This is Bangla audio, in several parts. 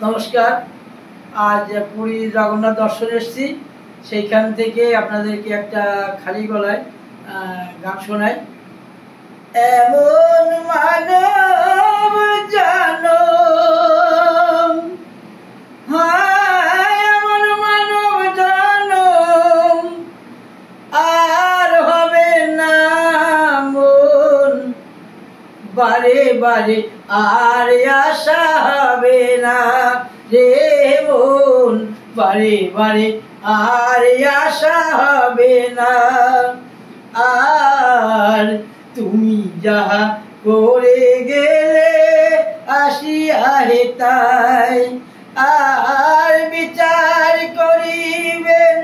নমস্কার। আজ পুরী জগন্নাথ দর্শন এসেছি, সেইখান থেকে আপনাদেরকে একটা খালি গলায় গান শোনাই। এমন মানব জানো, এমন মানব জানো, আর হবে না মন বারে বারে, আর আশা হবে না রে মন বারে বারে, আর আশা হবে না। আর তুমি যাহা করে গেলে আসিয়া হে তাই, আর বিচার করিবেন,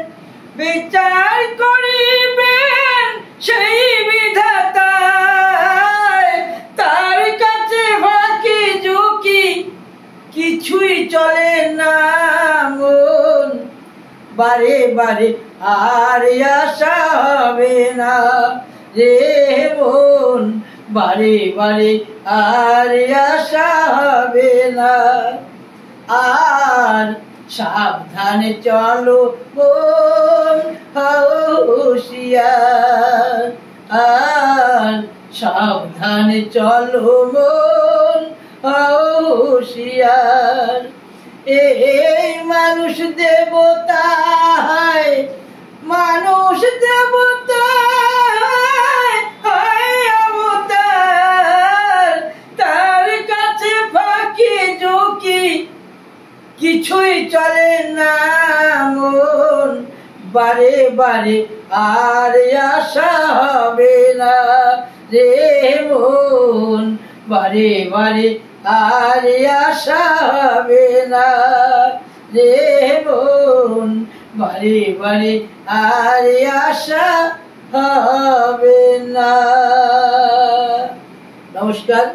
বিচার করিবেন সেই বিধাতা। তার কাছে ফাঁকি ঝুঁকি কিছুই চলে না মন বারে বারে, আর আশা হবে না রে মন বারে বারে, আর আশা হবে না। আর সাবধানে চলো মন হুঁশিয়ার, আর সাবধানে চলো মন হুঁশিয়ার। এই মানুষ দেবতা, মানুষ দেবতা অবতার। তার কাছে ফাঁকি ঝুঁকি কিছুই চলে না মন বারে বারে, আর আশা হবে না রে মন বারে বারে, আর আশা হবে না রে মন বারে বারে, আর আশা হবে না। নমস্কার।